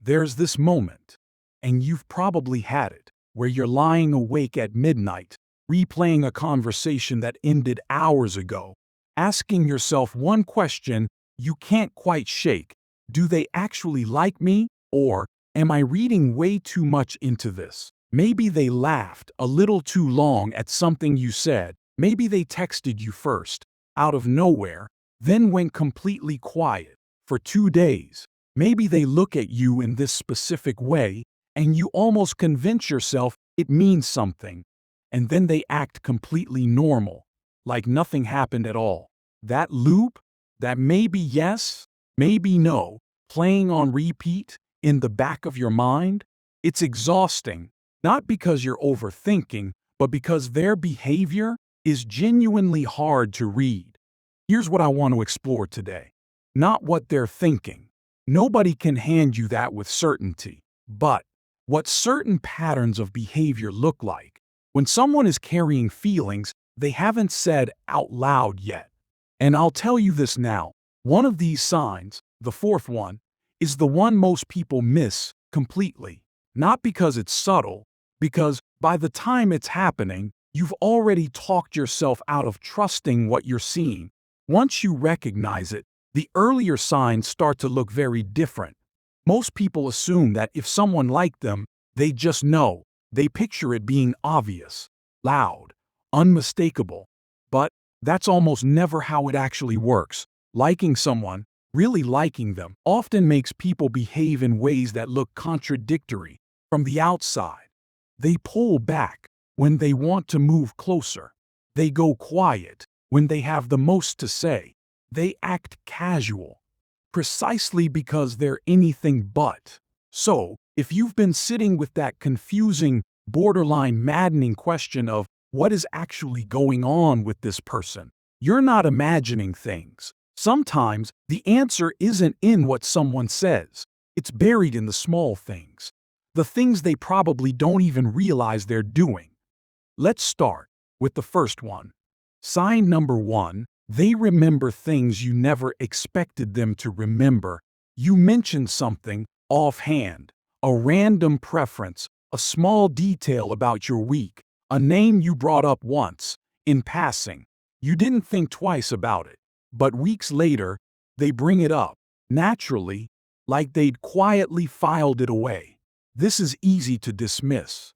There's this moment, and you've probably had it, where you're lying awake at midnight, replaying a conversation that ended hours ago, asking yourself one question you can't quite shake. Do they actually like me? Or am I reading way too much into this? Maybe they laughed a little too long at something you said. Maybe they texted you first, out of nowhere, then went completely quiet for 2 days. Maybe they look at you in this specific way, and you almost convince yourself it means something. And then they act completely normal, like nothing happened at all. That loop, that maybe yes, maybe no, playing on repeat in the back of your mind, it's exhausting, not because you're overthinking, but because their behavior is genuinely hard to read. Here's what I want to explore today. Not what they're thinking. Nobody can hand you that with certainty. But what certain patterns of behavior look like when someone is carrying feelings they haven't said out loud yet. And I'll tell you this now. One of these signs, the fourth one, is the one most people miss completely. Not because it's subtle, because by the time it's happening, you've already talked yourself out of trusting what you're seeing. Once you recognize it, the earlier signs start to look very different. Most people assume that if someone liked them, they just know. They picture it being obvious, loud, unmistakable. But that's almost never how it actually works. Liking someone, really liking them, often makes people behave in ways that look contradictory from the outside. They pull back when they want to move closer. They go quiet when they have the most to say. They act casual, precisely because they're anything but. So, if you've been sitting with that confusing, borderline maddening question of what is actually going on with this person, you're not imagining things. Sometimes the answer isn't in what someone says. It's buried in the small things. The things they probably don't even realize they're doing. Let's start with the first one. Sign number one, they remember things you never expected them to remember. You mentioned something offhand, a random preference, a small detail about your week, a name you brought up once, in passing. You didn't think twice about it, but weeks later, they bring it up, naturally, like they'd quietly filed it away. This is easy to dismiss,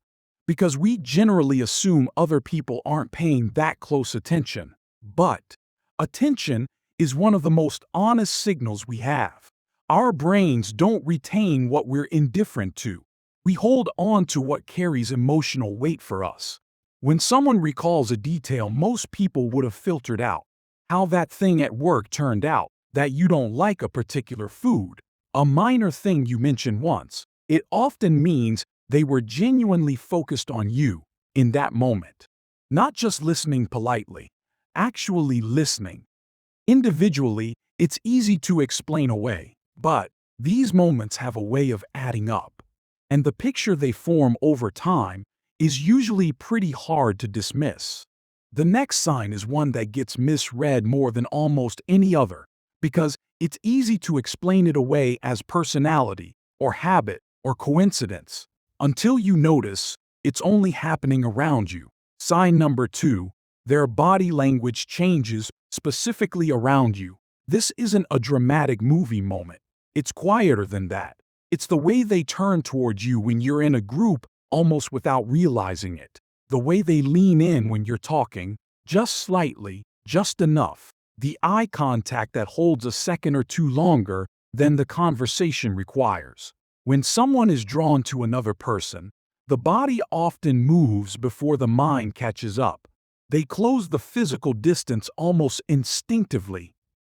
because we generally assume other people aren't paying that close attention. But attention is one of the most honest signals we have. Our brains don't retain what we're indifferent to. We hold on to what carries emotional weight for us. When someone recalls a detail most people would have filtered out, how that thing at work turned out, that you don't like a particular food, a minor thing you mentioned once, it often means they were genuinely focused on you in that moment. Not just listening politely, actually listening. Individually, it's easy to explain away, but these moments have a way of adding up. And the picture they form over time is usually pretty hard to dismiss. The next sign is one that gets misread more than almost any other, because it's easy to explain it away as personality, or habit, or coincidence, until you notice it's only happening around you. Sign number two, their body language changes specifically around you. This isn't a dramatic movie moment. It's quieter than that. It's the way they turn towards you when you're in a group almost without realizing it. The way they lean in when you're talking, just slightly, just enough. The eye contact that holds a second or two longer than the conversation requires. When someone is drawn to another person, the body often moves before the mind catches up. They close the physical distance almost instinctively,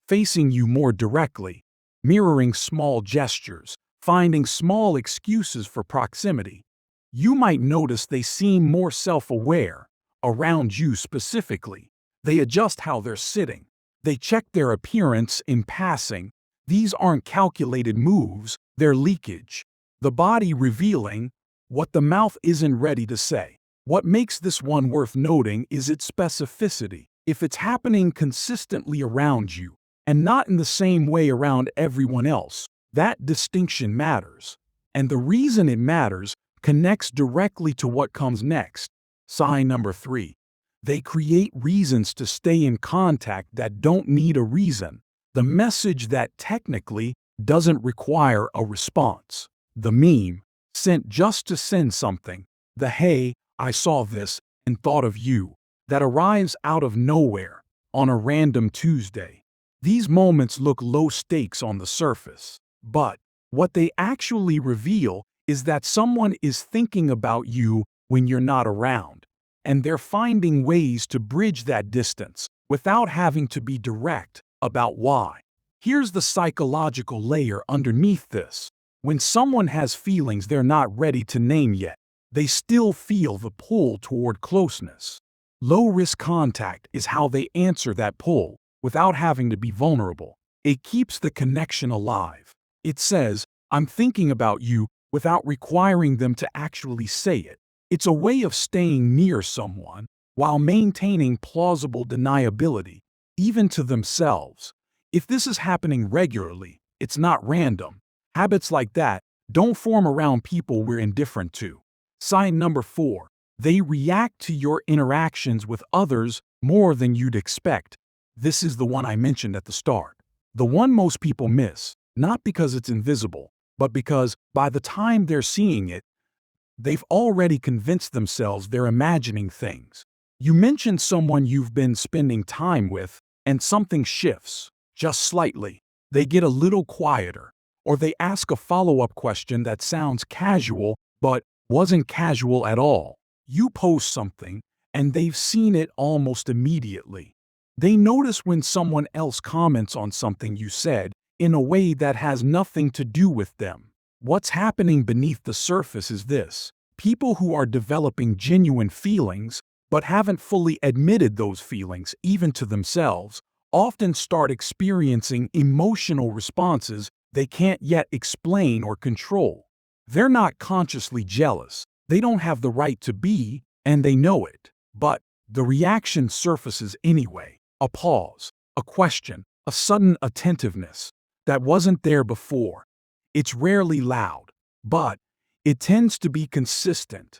facing you more directly, mirroring small gestures, finding small excuses for proximity. You might notice they seem more self-aware around you specifically. They adjust how they're sitting. They check their appearance in passing. These aren't calculated moves, they're leakage. The body revealing what the mouth isn't ready to say. What makes this one worth noting is its specificity. If it's happening consistently around you, and not in the same way around everyone else, that distinction matters. And the reason it matters connects directly to what comes next. Sign number 3. They create reasons to stay in contact that don't need a reason. The message that technically doesn't require a response. The meme, sent just to send something. The "hey, I saw this and thought of you," that arrives out of nowhere on a random Tuesday. These moments look low stakes on the surface, but what they actually reveal is that someone is thinking about you when you're not around, and they're finding ways to bridge that distance without having to be direct about why. Here's the psychological layer underneath this. When someone has feelings they're not ready to name yet, they still feel the pull toward closeness. Low-risk contact is how they answer that pull without having to be vulnerable. It keeps the connection alive. It says, "I'm thinking about you," without requiring them to actually say it. It's a way of staying near someone while maintaining plausible deniability, even to themselves. If this is happening regularly, it's not random. Habits like that don't form around people we're indifferent to. Sign number 4. They react to your interactions with others more than you'd expect. This is the one I mentioned at the start. The one most people miss, not because it's invisible, but because by the time they're seeing it, they've already convinced themselves they're imagining things. You mention someone you've been spending time with, and something shifts, just slightly. They get a little quieter, or they ask a follow-up question that sounds casual, but wasn't casual at all. You post something, and they've seen it almost immediately. They notice when someone else comments on something you said in a way that has nothing to do with them. What's happening beneath the surface is this: people who are developing genuine feelings but haven't fully admitted those feelings even to themselves often start experiencing emotional responses they can't yet explain or control. They're not consciously jealous, they don't have the right to be, and they know it. But the reaction surfaces anyway. A pause, a question, a sudden attentiveness that wasn't there before. It's rarely loud, but it tends to be consistent.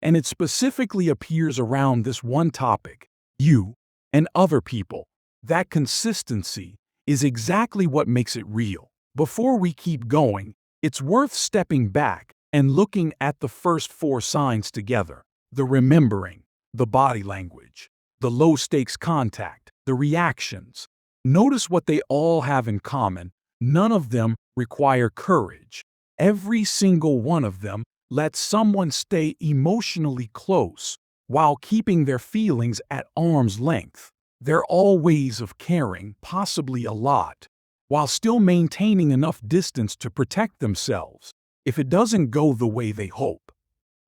And it specifically appears around this one topic: you and other people. That consistency is exactly what makes it real. Before we keep going, it's worth stepping back and looking at the first 4 signs together: the remembering, the body language, the low-stakes contact, the reactions. Notice what they all have in common. None of them require courage. Every single one of them lets someone stay emotionally close while keeping their feelings at arm's length. They're all ways of caring, possibly a lot, while still maintaining enough distance to protect themselves if it doesn't go the way they hope.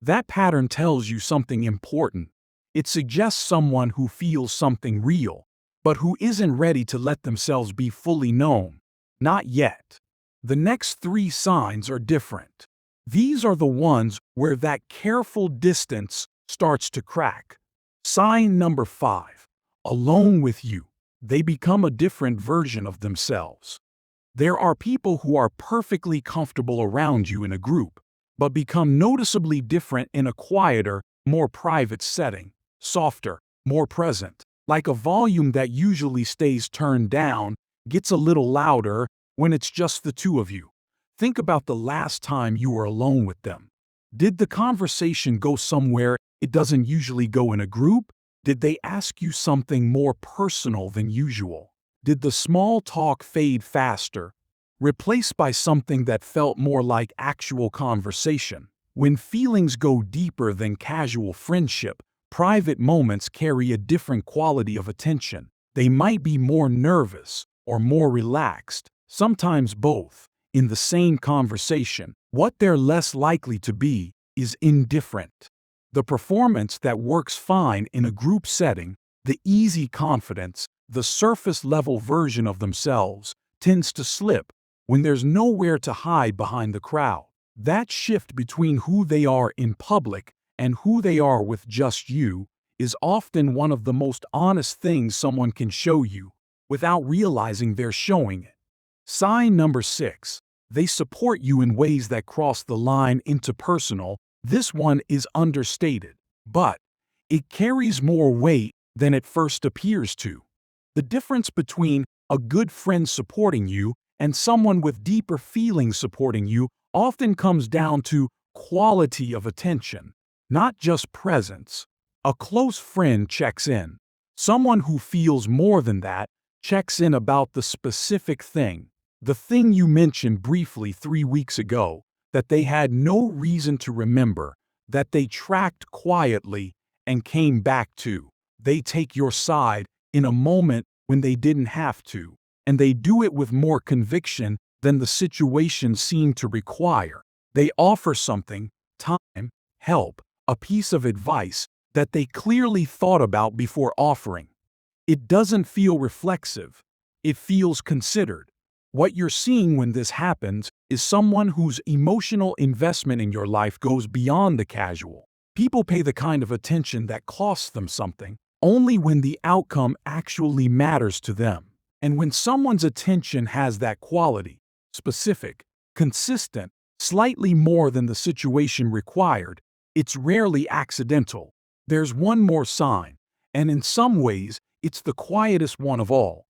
That pattern tells you something important. It suggests someone who feels something real, but who isn't ready to let themselves be fully known. Not yet. The next 3 signs are different. These are the ones where that careful distance starts to crack. Sign number 5. Alone with you. They become a different version of themselves. There are people who are perfectly comfortable around you in a group, but become noticeably different in a quieter, more private setting. Softer, more present. Like a volume that usually stays turned down, gets a little louder when it's just the two of you. Think about the last time you were alone with them. Did the conversation go somewhere it doesn't usually go in a group? Did they ask you something more personal than usual? Did the small talk fade faster, replaced by something that felt more like actual conversation? When feelings go deeper than casual friendship, private moments carry a different quality of attention. They might be more nervous or more relaxed, sometimes both, in the same conversation. What they're less likely to be is indifferent. The performance that works fine in a group setting, the easy confidence, the surface-level version of themselves, tends to slip when there's nowhere to hide behind the crowd. That shift between who they are in public and who they are with just you is often one of the most honest things someone can show you without realizing they're showing it. Sign number 6. They support you in ways that cross the line into personal. This one is understated, but it carries more weight than it first appears to. The difference between a good friend supporting you and someone with deeper feelings supporting you often comes down to quality of attention, not just presence. A close friend checks in. Someone who feels more than that checks in about the specific thing, the thing you mentioned briefly 3 weeks ago, that they had no reason to remember, that they tracked quietly and came back to. They take your side in a moment when they didn't have to, and they do it with more conviction than the situation seemed to require. They offer something, time, help, a piece of advice that they clearly thought about before offering. It doesn't feel reflexive. It feels considered. What you're seeing when this happens is someone whose emotional investment in your life goes beyond the casual. People pay the kind of attention that costs them something only when the outcome actually matters to them. And when someone's attention has that quality, specific, consistent, slightly more than the situation required, it's rarely accidental. There's one more sign, and in some ways, it's the quietest one of all,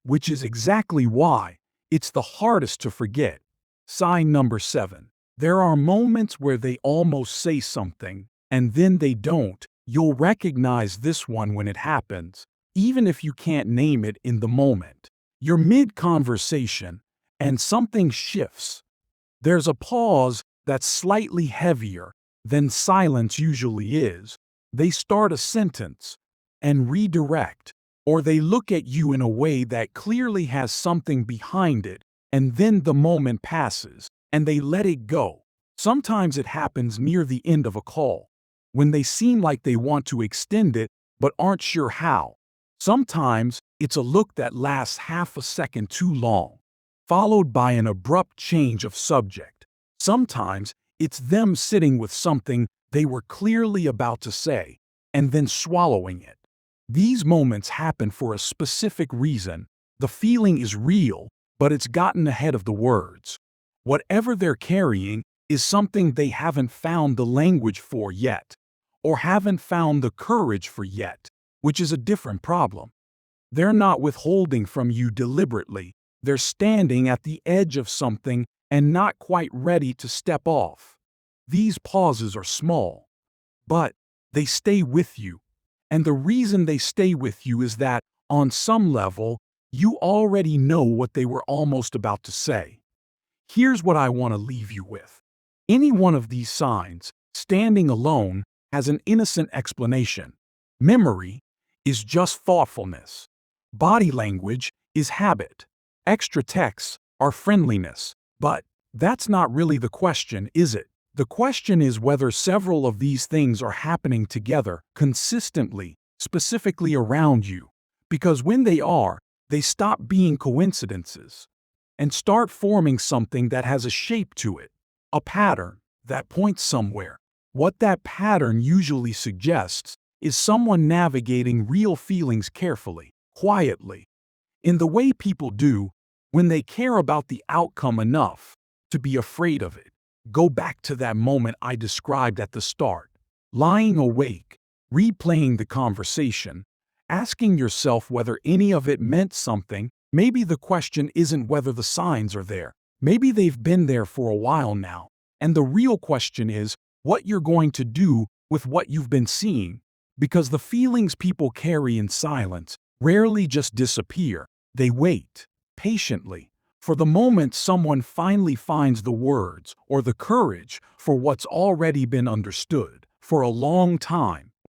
which is exactly why it's the hardest to forget. Sign number 7. There are moments where they almost say something, and then they don't. You'll recognize this one when it happens, even if you can't name it in the moment. You're mid-conversation, and something shifts. There's a pause that's slightly heavier than silence usually is. They start a sentence and redirect, or they look at you in a way that clearly has something behind it, and then the moment passes, and they let it go. Sometimes it happens near the end of a call, when they seem like they want to extend it but aren't sure how. Sometimes it's a look that lasts half a second too long, followed by an abrupt change of subject. Sometimes it's them sitting with something they were clearly about to say, and then swallowing it. These moments happen for a specific reason. The feeling is real, but it's gotten ahead of the words. Whatever they're carrying is something they haven't found the language for yet, or haven't found the courage for yet, which is a different problem. They're not withholding from you deliberately. They're standing at the edge of something and not quite ready to step off. These pauses are small, but they stay with you. And the reason they stay with you is that, on some level, you already know what they were almost about to say. Here's what I want to leave you with. Any one of these signs, standing alone, has an innocent explanation. Memory is just thoughtfulness. Body language is habit. Extra texts are friendliness. But that's not really the question, is it? The question is whether several of these things are happening together, consistently, specifically around you. Because when they are, they stop being coincidences and start forming something that has a shape to it, a pattern that points somewhere. What that pattern usually suggests is someone navigating real feelings carefully, quietly, in the way people do when they care about the outcome enough to be afraid of it. Go back to that moment I described at the start. Lying awake, replaying the conversation, asking yourself whether any of it meant something. Maybe the question isn't whether the signs are there. Maybe they've been there for a while now. And the real question is what you're going to do with what you've been seeing. Because the feelings people carry in silence rarely just disappear. They wait, patiently, for the moment someone finally finds the words or the courage for what's already been understood for a long time.